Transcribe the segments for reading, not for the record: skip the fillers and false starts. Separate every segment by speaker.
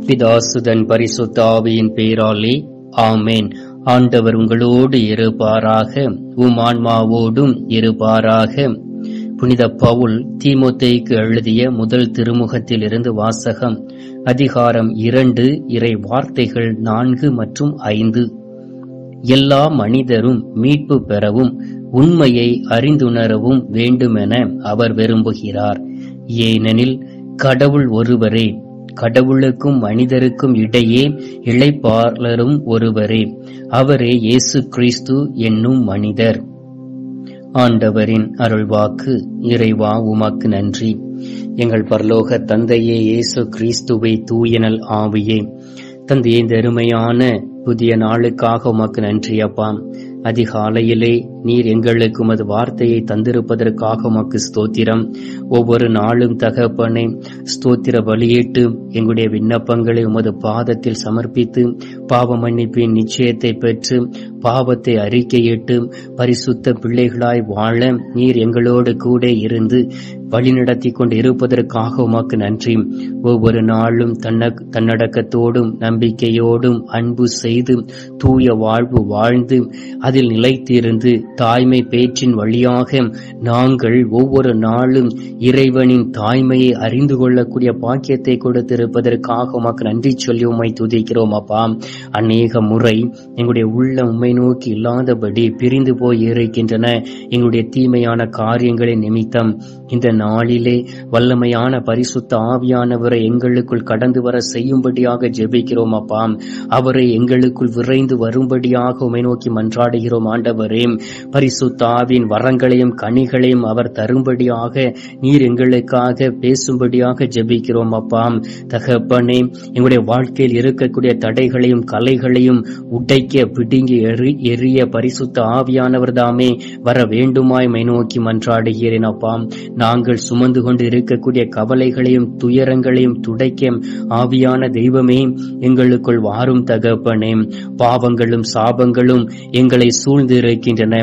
Speaker 1: பிதாசுதன் பரிசுத்த ஆவியின் பேராலே ஆமேன். ஆண்டவர் உங்களோடு இருப்பாராக, உம் ஆன்மாவோடும் இருப்பாராக. புனித பவுல் தீமோத்தேயுக்கு எழுதிய முதல் திருமுகத்தில் இருந்து வாசகம். அதிகாரம் 2, இறை வார்த்தைகள் 4 மற்றும் 5. எல்லா மனிதரும் மீட்பு பெறவும் உண்மையை அறிந்துணரவும் வேண்டுமென அவர் விரும்புகிறார். ஏனெனில் கடவுள் ஒருவரே, கடவுளுக்கும் மனிதருக்கும் இடையே இளைப்பாளரும் ஒருவரே, அவரே இயேசு கிறிஸ்து என்னும் மனிதர். ஆண்டவரின் அருள்வாக்கு. இறைவா உமக்கு நன்றி. எங்கள் பரலோக தந்தையே, இயேசு கிறிஸ்துவை தூயனல் ஆவியே, தந்தையே, இந்த அருமையான புதிய நாளுக்காக உமக்கு நன்றி அப்பா. அதிகாலையிலே நீர் எங்களுக்கு உமது வார்த்தையை தந்திருப்பதற்காக உமக்கு ஸ்தோத்திரம். ஒவ்வொரு நாளும் தகப்பனே, ஸ்தோத்திர பலியிட்டு எங்களுடைய விண்ணப்பங்களை உமது பாதத்தில் சமர்ப்பித்து பாவ மன்னிப்பின் நிச்சயத்தை பெற்று பாவத்தை அறிக்கையிட்டு பரிசுத்த பிள்ளைகளாய் வாழ நீர் எங்களோடு கூட இருந்து வழிநடத்தி கொண்டு இருப்பதற்காக உமக்கு நன்றி. ஒவ்வொரு நாளும் தன்னடக்கத்தோடும் நம்பிக்கையோடும் அன்பு செய்து தூய வாழ்வு வாழ்ந்து அதில் நிலைத்திருந்து தாய்மை பேற்றின் வழியாக நாங்கள் ஒவ்வொரு நாளும் இறைவனின் தாய்மையை அறிந்து கொள்ளக்கூடிய பாக்கியத்தை கொடுத்திருப்பதற்காக உமக்கு நன்றி சொல்லி உம்மை துதிக்கிறோம் அப்பா. அநேக முறை எங்களுடைய உள்ள உம்மை நோக்கி இல்லாதபடி பிரிந்து போய் இருக்கின்றன. எங்களுடைய தீமையான காரியங்களின் நிமித்தம் இந்த நாளிலே வல்லமையான பரிசுத்த ஆவியானவரை எங்களுக்குள் கடந்து வர செய்யும்படியாக ஜெபிக்கிறோம் அப்பா. அவரை எங்களுக்குள் விரைந்து வரும்படியாக உம்மை நோக்கி மன்றாடுகிறோம் ஆண்டவரே. பரிசுத்த ஆவியின் வரங்களையும் கனிகளையும் அவர் தரும்படியாக நீர் எங்களுக்காக பேசும்படியாக ஜெபிக்கிறோம் அப்பா. தகப்பனே, எங்களுடைய வாழ்க்கையில் இருக்கக்கூடிய தடைகளையும் கலைகளையும் உடைக்க பிடுங்கி எரிய பரிசுத்த ஆவியானவர் தாமே வர வேண்டுமாய் உம்மை நோக்கி மன்றாடுகிறேன் அப்பா. நாங்கள் சுமந்து கொண்டு இருக்கக்கூடிய கவலைகளையும் துயரங்களையும் துடைக்க ஆவியான தெய்வமே எங்களுக்குள் வாரும் தகப்பனே. பாவங்களும் சாபங்களும் எங்களை சூழ்ந்து இருக்கின்றன,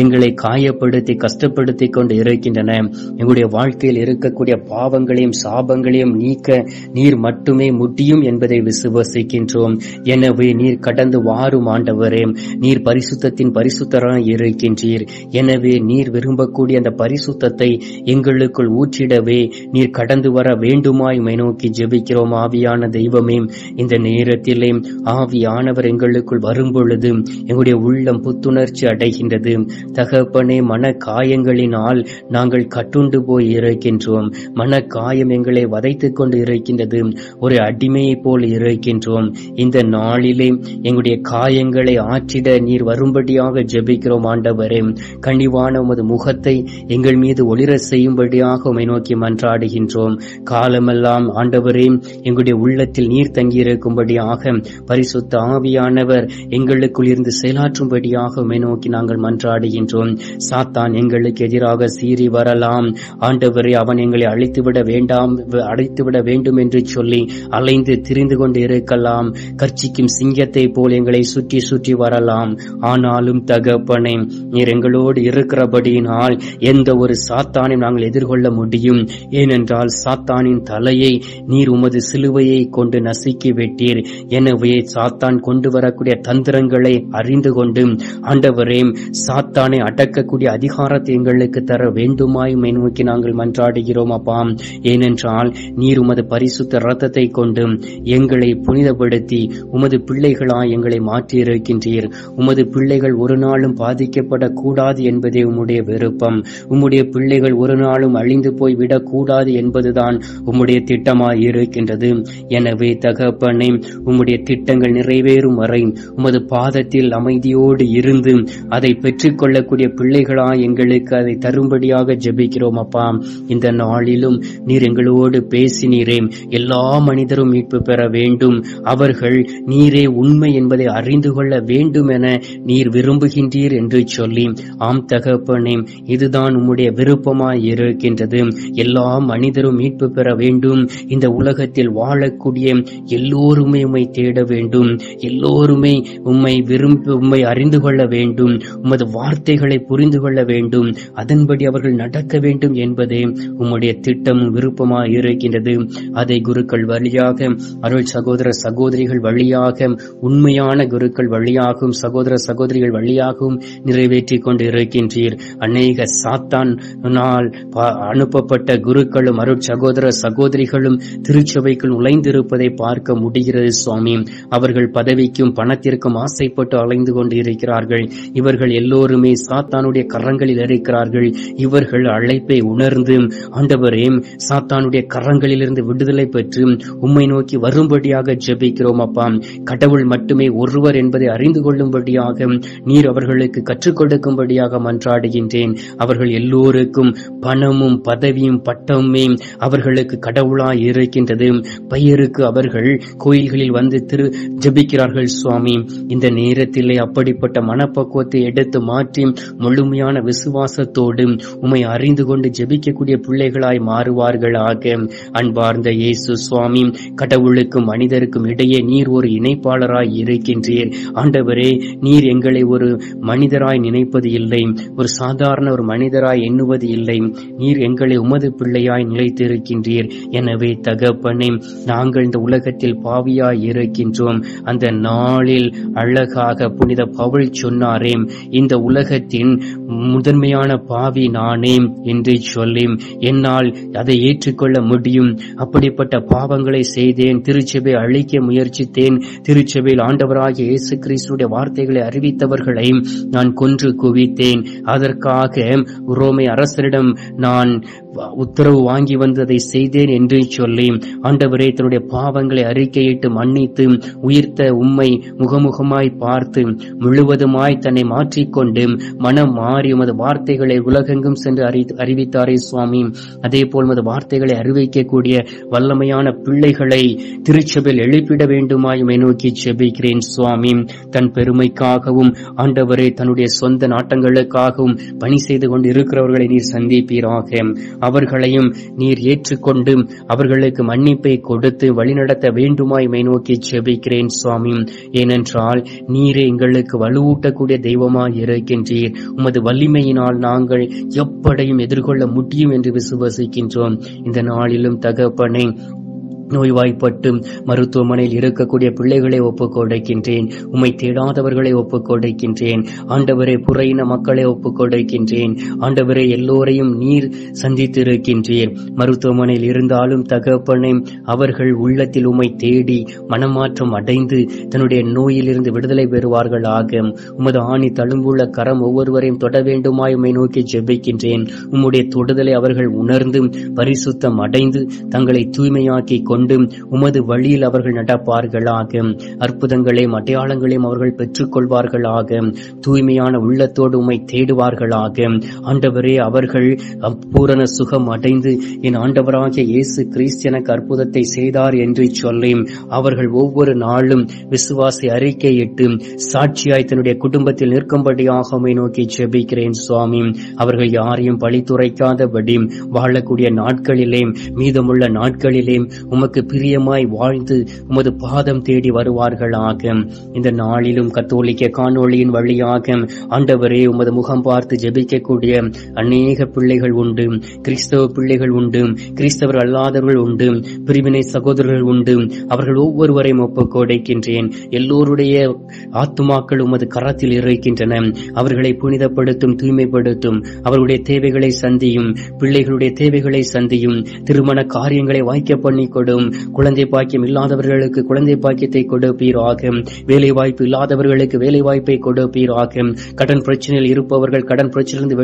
Speaker 1: எங்களை காயப்படுத்தி கஷ்டப்படுத்தி கொண்டு இருக்கின்றன. எங்களுடைய வாழ்க்கையில் இருக்கக்கூடிய பாவங்களையும் சாபங்களையும் நீக்க நீர் மட்டுமே முடியும் என்பதை விசுவசிக்கின்றோம். எனவே நீர் கடந்து வாரும் ஆண்டவரே. நீர் பரிசுத்தத்தின் பரிசுத்தராய் இருக்கின்றீர். எனவே நீர் விரும்பக்கூடிய அந்த பரிசுத்தத்தை எங்களுக்குள் ஊற்றிடவே நீர் கடந்து வர வேண்டுமாய் உம்மை நோக்கி ஜெபிக்கிறோம் ஆவியான தெய்வமே. இந்த நேரத்திலே ஆவியானவர் எங்களுக்குள் வரும்பொழுது எங்களுடைய உள்ளம் புத்துணர்ச்சி அடைகின்றது தகப்பனே. மன காயங்களினால் நாங்கள் கட்டுண்டு போய் இருக்கின்றோம். மன காயம் எங்களை வதைத்துக் கொண்டு இருக்கின்றது. ஒரு அடிமையை போல் இருக்கின்றோம். இந்த நாளிலே எங்களுடைய காயங்களை ஆற்றிட நீர் வரும்படியாக ஜெபிக்கிறோம் ஆண்டவரே. கனிவான உமது முகத்தை எங்கள் மீது ஒளிர செய்யும்படியாக உம்மை நோக்கி மன்றாடுகின்றோம். காலமெல்லாம் ஆண்டவரே, எங்களுடைய உள்ளத்தில் நீர் தங்கியிருக்கும்படியாக பரிசுத்த ஆவியானவர் எங்களுக்குள் இருந்து செயலாற்றும்படியாக உம்மை நோக்கி நாங்கள் மன்றாடுகின்றோம். சாத்தான் எங்களுக்கு எதிராக சீறி வரலாம் ஆண்டவரே. அவன் எங்களை அழைத்துவிட வேண்டும் என்று சொல்லி அலைந்து திரிந்து கொண்டு இருக்கலாம். கர்ச்சிக்கும் சிங்கத்தை போல் எங்களை சுற்றி சுற்றி வரலாம். ஆனாலும் தகப்பனே, நீர் எங்களோடு இருக்கிறபடியினால் எந்த ஒரு சாத்தானை நாங்கள் எதிர்கொள்ள முடியும். ஏனென்றால் சாத்தானின் தலையை நீர் உமது சிலுவையை கொண்டு நசுக்கி விட்டீர். எனவே சாத்தான் கொண்டு வரக்கூடிய தந்திரங்களை அறிந்து கொண்டு ஆண்டவரே, சாத்தானை அடக்கக்கூடிய அதிகாரத்தை எங்களுக்கு தர வேண்டுமாய் உம்மை நோக்கி நாங்கள் மன்றாடுகிறோம் அப்பா. ஏனென்றால் நீர் உமது பரிசுத்த இரத்தத்தை கொண்டு எங்களை புனிதப்படுத்தி உமது பிள்ளைகளாய் எங்களை மாற்றி இருக்கின்றீர். உமது பிள்ளைகள் ஒரு நாளும் பாதிக்கப்படக்கூடாது என்பதே உம்முடைய விருப்பம். உம்முடைய பிள்ளைகள் ஒரு நாளும் அழிந்து போய் விடக்கூடாது என்பதுதான் உம்முடைய திட்டமாய் இருக்கின்றது. எனவே தகப்பனே, உம்முடைய திட்டங்கள் நிறைவேறும் வரை உமது பாதத்தில் அமைதியோடு இருந்து அதை பெற்றுக்கொள்ளக்கூடிய பிள்ளைகளாய் எங்களுக்கு அதை தரும்படியாக ஜெபிக்கிறோம் அப்பா. இந்த நாளிலும் நீர் எங்களோடு பேசினீரே. எல்லா மனிதரும் மீட்பு பெற வேண்டும், அவர்கள் நீரே உண்மை என்பதை அறிந்து கொள்ள வேண்டும் என நீர் விரும்புகின்றீர் என்று சொல்லி, ஆம் தகப்பனே, இதுதான் உம்முடைய விருப்பமாய் இருக்கின்றது. எல்லா மனிதரும் மீட்பு பெற வேண்டும். இந்த உலகத்தில் வாழக்கூடிய எல்லோருமே உம்மை தேட வேண்டும். எல்லோருமே உம்மை அறிந்து கொள்ள வேண்டும். உமது வார்த்தைகளை புரிந்து கொள்ள வேண்டும், அதன்படி அவர்கள் நடக்க வேண்டும் என்பதே உம்முடைய திட்டமும் விருப்பமாக இருக்கின்றது. அதை குருக்கள் வழியாக, அருள் சகோதர சகோதரிகள் வழியாக, உண்மையான குருக்கள் வழியாகவும் சகோதர சகோதரிகள் வழியாகவும் நிறைவேற்றி கொண்டு இருக்கின்றீர். அநேக சாத்தானால் அனுப்பப்பட்ட குருக்களும் அருள் சகோதர சகோதரிகளும் திருச்சபைக்குள் நுழைந்திருப்பதை பார்க்க முடிகிறது சுவாமி. அவர்கள் பதவிக்கும் பணத்திற்கும் ஆசைப்பட்டு அலைந்து கொண்டு இருக்கிறார்கள். இவர்கள் எல்லோருமே சாத்தானுடைய கரங்களில் இருக்கிறார்கள். இவர்கள் அழைப்பை உணர்ந்து ஆண்டவரே சாத்தானுடைய கரங்களிலிருந்து விடுதலை பெற்று உம்மை நோக்கி வரும்படியாக ஜெபிக்கிறோம் அப்பா. கடவுள் மட்டுமே ஒருவர் என்பதை அறிந்து கொள்ளும்படியாக நீர் அவர்களுக்கு கற்றுக் கொடுக்கும்படியாக மன்றாடுகின்றேன். அவர்கள் எல்லோருக்கும் பணமும் பதவியும் பட்டமுமே அவர்களுக்கு கடவுளாய் இருக்கின்றது. பெயருக்கு அவர்கள் கோயில்களில் வந்து ஜெபிக்கிறார்கள் சுவாமி. இந்த நேரத்திலே அப்படிப்பட்ட மனப்பக்குவத்தை எடுத்து மாற்றி முழுமையான விசுவாசத்தோடு உம்மை அறிந்து கொண்டு ஜெபிக்கக்கூடிய பிள்ளைகளாய் மாறுவார்களாக. அன்பார்ந்த இயேசு சுவாமி, கடவுளுக்கும் மனிதருக்கும் இடையே நீர் ஒரு இணைப்பாளராய் இருக்கின்றீர். ஆண்டவரே, நீர் எங்களை ஒரு மனிதராய் நினைப்பது இல்லை, ஒரு சாதாரண ஒரு மனிதராய் எண்ணுவது இல்லை. நீர் எங்களை உமது பிள்ளையாய் நிலைத்திருக்கின்றீர். எனவே தகப்பனே, நாங்கள் இந்த உலகத்தில் பாவியாய் இருக்கின்றோம். அந்த நாளில் அழகாக புனித பவுல் சொன்னாரே, இந்த உலகத்தின் முதன்மையான பாவி நானே என்று சொல்லி என்னால் அதை ஏற்றுக்கொள்ள முடியும். அப்படிப்பட்ட பாவங்களை செய்தேன், திருச்சபை அழிக்க முயற்சித்தேன், திருச்சபையில் ஆண்டவராகிய இயேசு கிறிஸ்துடைய வார்த்தைகளை அறிவித்தவர்களை நான் கொன்று குவித்தேன். அதற்காக ரோமை அரசரிடம் நான் உத்தரவு வாங்கி வந்ததை செய்தேன் என்று சொல்லி ஆண்டவரே தன்னுடைய பாவங்களை அறிக்கையிட்டு மன்னித்து உயிர்த்த உம்மை முகமுகமாய் பார்த்து முழுவதுமாய் தன்னை மாற்றிக்கொண்டு மனம் மாறி உமது வார்த்தைகளை உலகெங்கும் சென்று அறிவித்தாரே சுவாமி. அதே போல் உமது வார்த்தைகளை அறிவிக்கக்கூடிய வல்லமையான பிள்ளைகளை திருச்சபையில் எழுப்பிட வேண்டுமாய் உம்மை நோக்கி ஜெபிக்கிறேன் சுவாமி. தன் பெருமைக்காகவும் ஆண்டவரே தன்னுடைய சொந்த நாட்டங்களுக்காகவும் பணி செய்து கொண்டு இருக்கிறவர்களை நீர் சந்திப்பீராக. அவர்களையும் நீர் ஏற்றுக்கொண்டு அவர்களுக்கு மன்னிப்பை கொடுத்து வழிநடத்த வேண்டுமாய் உம்மை நோக்கி ஜெபிக்கிறேன் சுவாமி. ஏனென்றால் நீரே எங்களுக்கு வலுவூட்டக்கூடிய தெய்வமாய் இருக்கின்றீர். உமது வலிமையினால் நாங்கள் எப்படையும் எதிர்கொள்ள முடியும் என்று விசுவசிக்கின்றோம். இந்த நாளிலும் தகப்பனே, நோய்வாய்ப்பட்டு மருத்துவமனையில் இருக்கக்கூடிய பிள்ளைகளை ஒப்புக் கொடுக்கின்றேன். உம்மை தேடாதவர்களை ஒப்புக் கொடுக்கின்றேன். ஆண்டவரே, புறையின மக்களை ஒப்புக் கொடுக்கின்றேன். ஆண்டவரே, எல்லோரையும் நீர் சந்தித்திருக்கின்றீர். மருத்துவமனையில் இருந்தாலும் தகப்பனே, அவர்கள் உள்ளத்தில் உம்மை தேடி மனமாற்றம் அடைந்து தன்னுடைய நோயிலிருந்து விடுதலை பெறுவார்களாக. உமது ஆணி தழும்புள்ள கரம் ஒவ்வொருவரையும் தொட வேண்டுமாய் உம்மை நோக்கி ஜெபிக்கின்றேன். உம்முடைய தொடுதலை அவர்கள் உணர்ந்து பரிசுத்தம் அடைந்து தங்களை தூய்மையாக்கி கொண்டு உமது வழியில் அவர்கள் நடப்பார்களாக. அற்புதங்களையும் அடையாளங்களையும் அவர்கள் பெற்றுக் கொள்வார்களாக. தூய்மையான உள்ளத்தோடு உம்மை தேடுவார்களாக. ஆண்டவரே, அவர்கள் பூரண சுகம் அடைந்து என் ஆண்டவராகிய இயேசு கிறிஸ்து எனக்கு அற்புதத்தை செய்தார் என்று சொல்லி அவர்கள் ஒவ்வொரு நாளும் விசுவாசி அறிக்கையிட்டு சாட்சியாய் தன்னுடைய குடும்பத்தில் நிற்கும்படியாக உம்மை நோக்கி ஜெபிக்கிறேன் சுவாமி. அவர்கள் யாரையும் பழித்துரைக்காதபடி வாழக்கூடிய நாட்களிலே, மீதமுள்ள நாட்களிலே உமக்கு பிரியமாய் வாழ்ந்து உமது பாதம் தேடி வருவார்களாக. இந்த நாளிலும் கத்தோலிக்க காணொளியின் வழியாக ஆண்டவரே, உமது முகம் பார்த்து ஜெபிக்கக்கூடிய அநேக பிள்ளைகள் உண்டு. கிறிஸ்தவ பிள்ளைகள் உண்டு, கிறிஸ்தவர் அல்லாதவர்கள் உண்டு, பிரிவினை சகோதரர்கள் உண்டு. அவர்கள் ஒவ்வொருவரையும் ஒப்புக் கொடுக்கின்றேன். எல்லோருடைய ஆத்துமாக்கள் உமது கரத்தில் இருக்கின்றன. அவர்களை புனிதப்படுத்தும், தூய்மைப்படுத்தும். அவர்களுடைய தேவைகளை சந்தியும், பிள்ளைகளுடைய தேவைகளை சந்தியும். திருமண காரியங்களை வாய்க்க பண்ணி கொடும். குழந்தை பாக்கியம் இல்லாதவர்களுக்கு குழந்தை பாக்கியத்தை கொடுப்பீராக. வேலை வாய்ப்பு இல்லாதவர்களுக்கு வேலை வாய்ப்பை கொடுப்பீராக. கடன் பிரச்சனையில் இருப்பவர்கள் கடன் பிரச்சனையிலிருந்து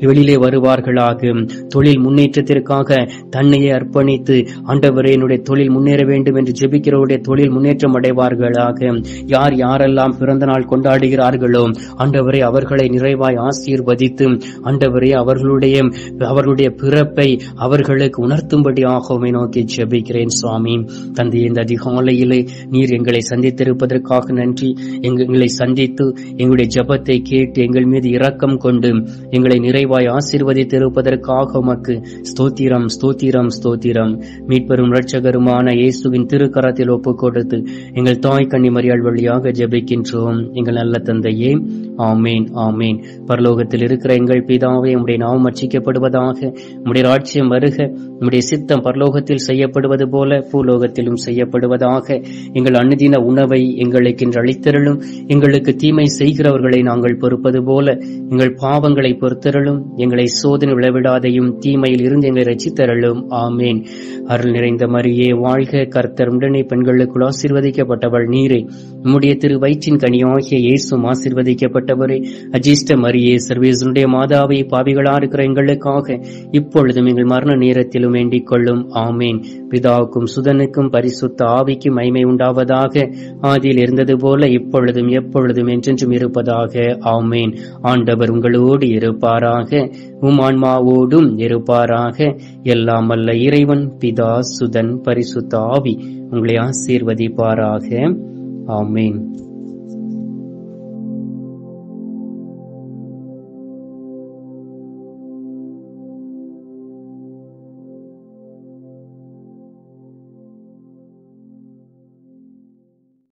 Speaker 1: வெளியிலே வருவார்களாக. தொழில் முன்னேற்றத்திற்காக தன்னையே அர்ப்பணித்து ஆண்டவரே என்னுடைய தொழில் முன்னேற வேண்டும் என்று ஜெபிக்கிறவருடைய தொழில் முன்னேற்றம் அடைவார்களாக. யார் யாரெல்லாம் பிறந்த நாள் கொண்டாடுகிறார்களோ ஆண்டவரே, அவர்களை நிறைவாய் ஆசீர்வதித்து ஆண்டவரே அவர்களுடைய பிறப்பை அவர்களுக்கு உணர்த்தும்படியாக உம்மை நோக்கி ஜெபிக்கிறேன் ஜெபிக்கிறேன் சுவாமி. தந்தை, இந்த அதிகாலையிலே நீர் எங்களை சந்தித்திருப்பதற்காக நன்றி. எங்களை சந்தித்து எங்களுடைய ஜெபத்தை கேட்டு எங்கள் மீது இரக்கம் கொண்டு எங்களை நிறைவாய் ஆசீர்வதித்திருப்பதற்காக உமக்கு ஸ்தோத்திரம், ஸ்தோத்திரம், ஸ்தோத்திரம். மீட்பெரும் இரட்சகருமான இயேசுவின் திருக்கரத்தில் ஒப்புக் கொடுத்து எங்கள் தாய் கன்னிமரியாள் வழியாக ஜெபிக்கின்றோம் எங்கள் நல்ல தந்தையே. ஆமேன், ஆமேன். பரலோகத்தில் இருக்கிற எங்கள் பிதாவே, உம்முடைய நாமம் அர்ச்சிக்கப்படுவதாக, உம்முடைய ராஜ்யம் வருக, உம்முடைய சித்தம் பரலோகத்தில் செய்யப்படுவது போல பூலோகத்திலும் செய்யப்படுவதாக. எங்கள் அனுதின உணவை எங்களுக்கு இன்று அளித்தருளும். எங்களுக்கு தீமை செய்கிறவர்களை நாங்கள் பொறுப்பது போல எங்கள் பாவங்களை பொறுத்தருளும். எங்களை சோதனை விளைவிடாதையும் தீமையில் இருந்து எங்களை ரட்சித்தருளும். ஆமேன். அருள் நிறைந்த மரியே வாழ்க, கர்த்தர் உடனே பெண்களுக்குள் ஆசீர்வதிக்கப்பட்டவள் நீரே. உம்முடைய திரு வயிற்றின் கனியாகிய இயேசுவும் ஆசீர்வதிக்கப்பட்டவரே. அஜிஷ்ட மரியே, சர்வேசனுடைய மாதாவை, பாவிகளா இருக்கிற எங்களுக்காக இப்பொழுதும் எங்கள் மரண நேரத்திலும் வேண்டிக் கொள்ளும். ஆமேன். பிதாவுக்கும் சுதனுக்கும் பரிசுத்த ஆவிக்கும் மகிமை உண்டாவதாக. ஆதியில் இருந்தது போல இப்பொழுதும் எப்பொழுதும் என்றென்றும் இருப்பதாக. ஆமேன். ஆண்டவர் உங்களோடு இருப்பாராக, உம் ஆன்மாவோடும் இருப்பாராக. எல்லாம் வல்ல இறைவன் பிதா, சுதன், பரிசுத்த ஆவி உங்களை ஆசீர்வதிப்பாராக. ஆமேன்.